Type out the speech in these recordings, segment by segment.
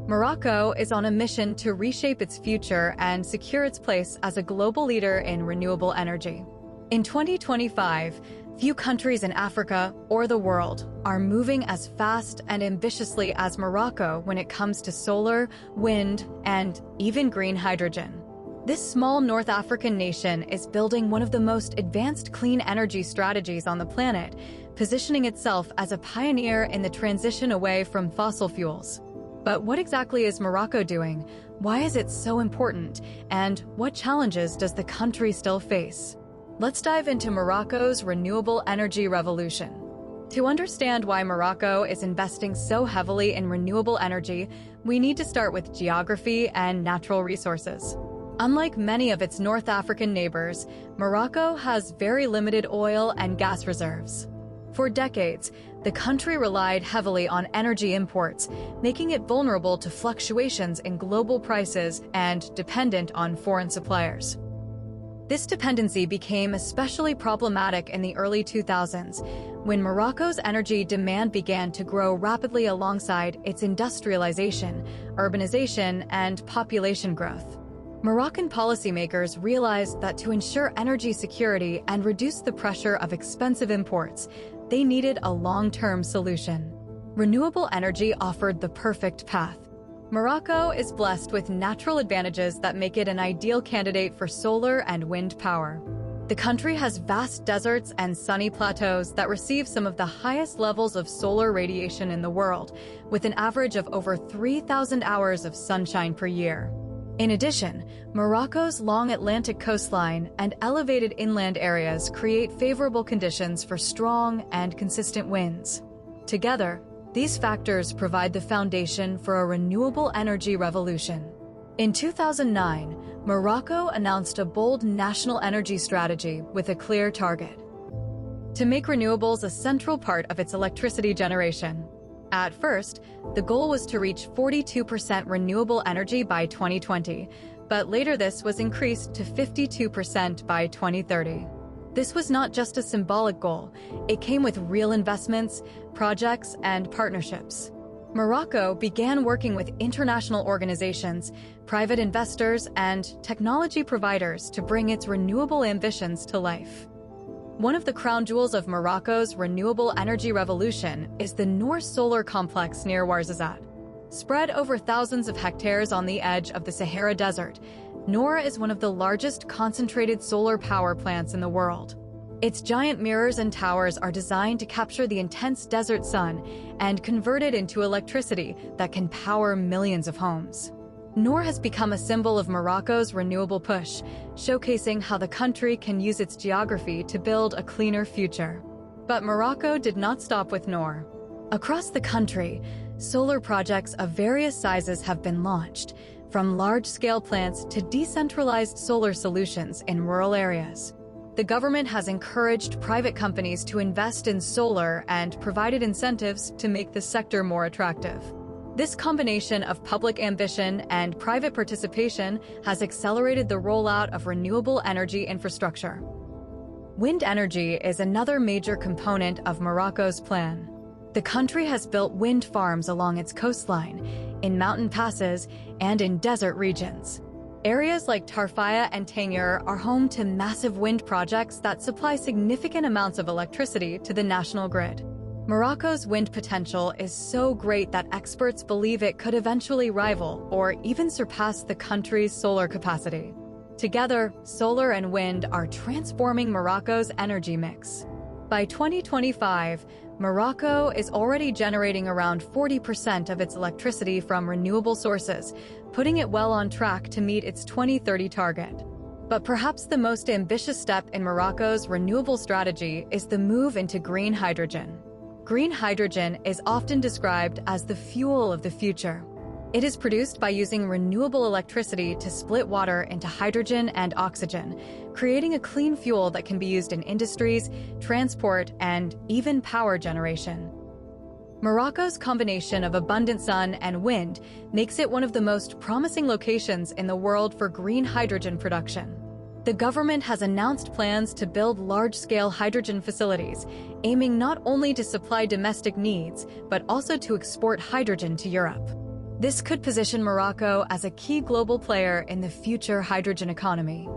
Morocco is on a mission to reshape its future and secure its place as a global leader in renewable energy. In 2025, few countries in Africa or the world are moving as fast and ambitiously as Morocco when it comes to solar, wind, and even green hydrogen. This small North African nation is building one of the most advanced clean energy strategies on the planet, positioning itself as a pioneer in the transition away from fossil fuels. But what exactly is Morocco doing? Why is it so important? And what challenges does the country still face? Let's dive into Morocco's renewable energy revolution. To understand why Morocco is investing so heavily in renewable energy, we need to start with geography and natural resources. Unlike many of its North African neighbors, Morocco has very limited oil and gas reserves. For decades, the country relied heavily on energy imports, making it vulnerable to fluctuations in global prices and dependent on foreign suppliers. This dependency became especially problematic in the early 2000s, when Morocco's energy demand began to grow rapidly alongside its industrialization, urbanization, and population growth. Moroccan policymakers realized that to ensure energy security and reduce the pressure of expensive imports, they needed a long-term solution. Renewable energy offered the perfect path. Morocco is blessed with natural advantages that make it an ideal candidate for solar and wind power. The country has vast deserts and sunny plateaus that receive some of the highest levels of solar radiation in the world, with an average of over 3,000 hours of sunshine per year. In addition, Morocco's long Atlantic coastline and elevated inland areas create favorable conditions for strong and consistent winds. Together, these factors provide the foundation for a renewable energy revolution. In 2009, Morocco announced a bold national energy strategy with a clear target: to make renewables a central part of its electricity generation. At first, the goal was to reach 42% renewable energy by 2020, but later this was increased to 52% by 2030. This was not just a symbolic goal, it came with real investments, projects, and partnerships. Morocco began working with international organizations, private investors, and technology providers to bring its renewable ambitions to life. One of the crown jewels of Morocco's renewable energy revolution is the Noor Solar Complex near Ouarzazate. Spread over thousands of hectares on the edge of the Sahara Desert, Noor is one of the largest concentrated solar power plants in the world. Its giant mirrors and towers are designed to capture the intense desert sun and convert it into electricity that can power millions of homes. Noor has become a symbol of Morocco's renewable push, showcasing how the country can use its geography to build a cleaner future. But Morocco did not stop with Noor. Across the country, solar projects of various sizes have been launched, from large-scale plants to decentralized solar solutions in rural areas. The government has encouraged private companies to invest in solar and provided incentives to make the sector more attractive. This combination of public ambition and private participation has accelerated the rollout of renewable energy infrastructure. Wind energy is another major component of Morocco's plan. The country has built wind farms along its coastline, in mountain passes, and in desert regions. Areas like Tarfaya and Tangier are home to massive wind projects that supply significant amounts of electricity to the national grid. Morocco's wind potential is so great that experts believe it could eventually rival or even surpass the country's solar capacity. Together, solar and wind are transforming Morocco's energy mix. By 2025, Morocco is already generating around 40% of its electricity from renewable sources, putting it well on track to meet its 2030 target. But perhaps the most ambitious step in Morocco's renewable strategy is the move into green hydrogen. Green hydrogen is often described as the fuel of the future. It is produced by using renewable electricity to split water into hydrogen and oxygen, creating a clean fuel that can be used in industries, transport, and even power generation. Morocco's combination of abundant sun and wind makes it one of the most promising locations in the world for green hydrogen production. The government has announced plans to build large-scale hydrogen facilities, aiming not only to supply domestic needs, but also to export hydrogen to Europe. This could position Morocco as a key global player in the future hydrogen economy.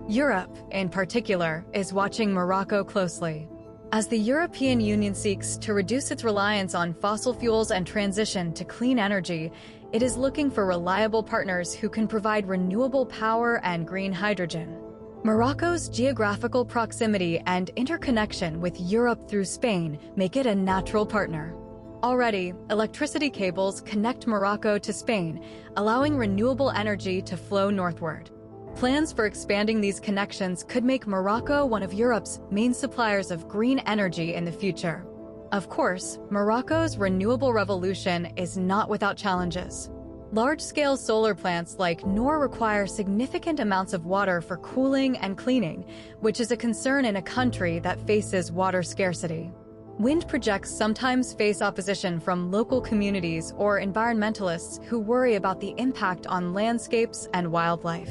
Europe, in particular, is watching Morocco closely. As the European Union seeks to reduce its reliance on fossil fuels and transition to clean energy, it is looking for reliable partners who can provide renewable power and green hydrogen. Morocco's geographical proximity and interconnection with Europe through Spain make it a natural partner. Already, electricity cables connect Morocco to Spain, allowing renewable energy to flow northward. Plans for expanding these connections could make Morocco one of Europe's main suppliers of green energy in the future. Of course, Morocco's renewable revolution is not without challenges. Large-scale solar plants like Noor require significant amounts of water for cooling and cleaning, which is a concern in a country that faces water scarcity. Wind projects sometimes face opposition from local communities or environmentalists who worry about the impact on landscapes and wildlife.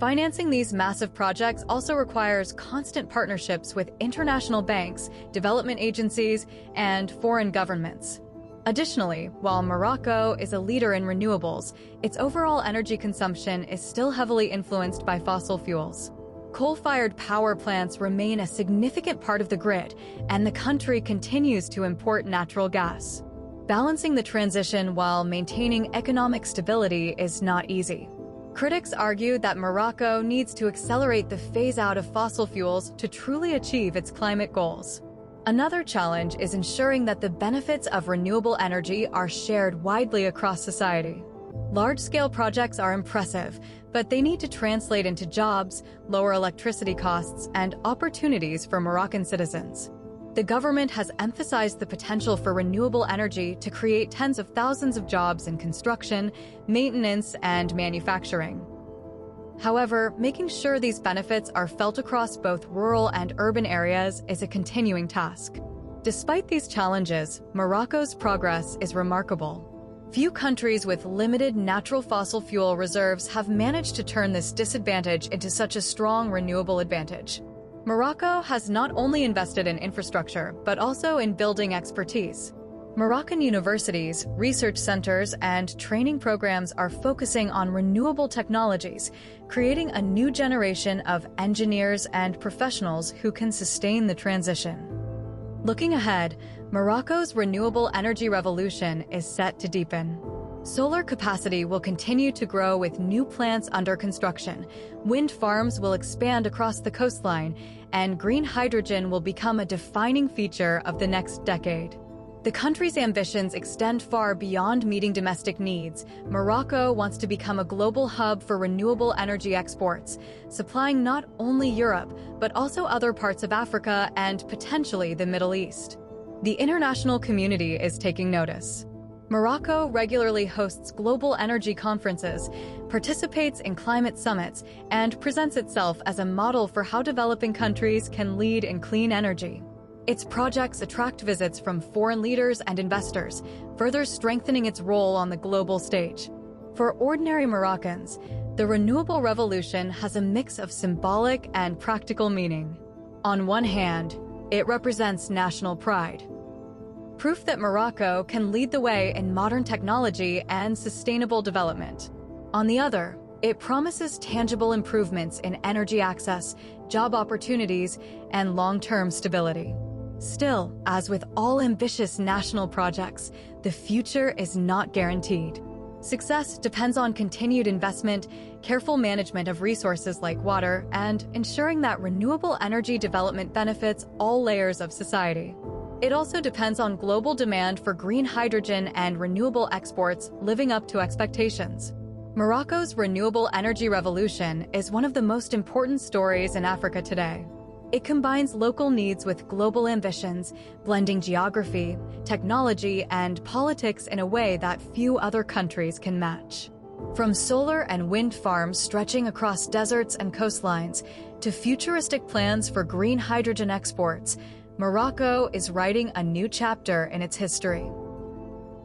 Financing these massive projects also requires constant partnerships with international banks, development agencies, and foreign governments. Additionally, while Morocco is a leader in renewables, its overall energy consumption is still heavily influenced by fossil fuels. Coal-fired power plants remain a significant part of the grid, and the country continues to import natural gas. Balancing the transition while maintaining economic stability is not easy. Critics argue that Morocco needs to accelerate the phase-out of fossil fuels to truly achieve its climate goals. Another challenge is ensuring that the benefits of renewable energy are shared widely across society. Large-scale projects are impressive, but they need to translate into jobs, lower electricity costs, and opportunities for Moroccan citizens. The government has emphasized the potential for renewable energy to create tens of thousands of jobs in construction, maintenance, and manufacturing. However, making sure these benefits are felt across both rural and urban areas is a continuing task. Despite these challenges, Morocco's progress is remarkable. Few countries with limited natural fossil fuel reserves have managed to turn this disadvantage into such a strong renewable advantage. Morocco has not only invested in infrastructure, but also in building expertise. Moroccan universities, research centers, and training programs are focusing on renewable technologies, creating a new generation of engineers and professionals who can sustain the transition. Looking ahead, Morocco's renewable energy revolution is set to deepen. Solar capacity will continue to grow with new plants under construction, wind farms will expand across the coastline, and green hydrogen will become a defining feature of the next decade. The country's ambitions extend far beyond meeting domestic needs. Morocco wants to become a global hub for renewable energy exports, supplying not only Europe, but also other parts of Africa and potentially the Middle East. The international community is taking notice. Morocco regularly hosts global energy conferences, participates in climate summits, and presents itself as a model for how developing countries can lead in clean energy. Its projects attract visits from foreign leaders and investors, further strengthening its role on the global stage. For ordinary Moroccans, the renewable revolution has a mix of symbolic and practical meaning. On one hand, it represents national pride. Proof that Morocco can lead the way in modern technology and sustainable development. On the other, it promises tangible improvements in energy access, job opportunities, and long-term stability. Still, as with all ambitious national projects, the future is not guaranteed. Success depends on continued investment, careful management of resources like water, and ensuring that renewable energy development benefits all layers of society. It also depends on global demand for green hydrogen and renewable exports living up to expectations. Morocco's renewable energy revolution is one of the most important stories in Africa today. It combines local needs with global ambitions, blending geography, technology, and politics in a way that few other countries can match. From solar and wind farms stretching across deserts and coastlines to futuristic plans for green hydrogen exports, Morocco is writing a new chapter in its history.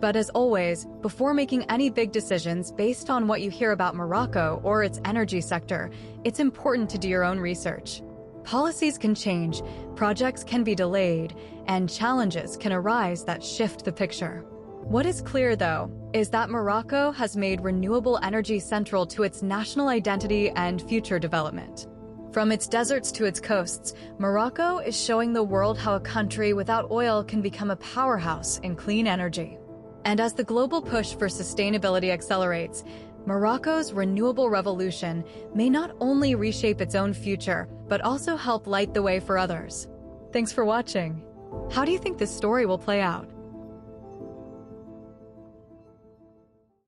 But as always, before making any big decisions based on what you hear about Morocco or its energy sector, it's important to do your own research. Policies can change, projects can be delayed, and challenges can arise that shift the picture. What is clear, though, is that Morocco has made renewable energy central to its national identity and future development. From its deserts to its coasts, Morocco is showing the world how a country without oil can become a powerhouse in clean energy. And as the global push for sustainability accelerates, Morocco's renewable revolution may not only reshape its own future, but also help light the way for others. Thanks for watching. How do you think this story will play out?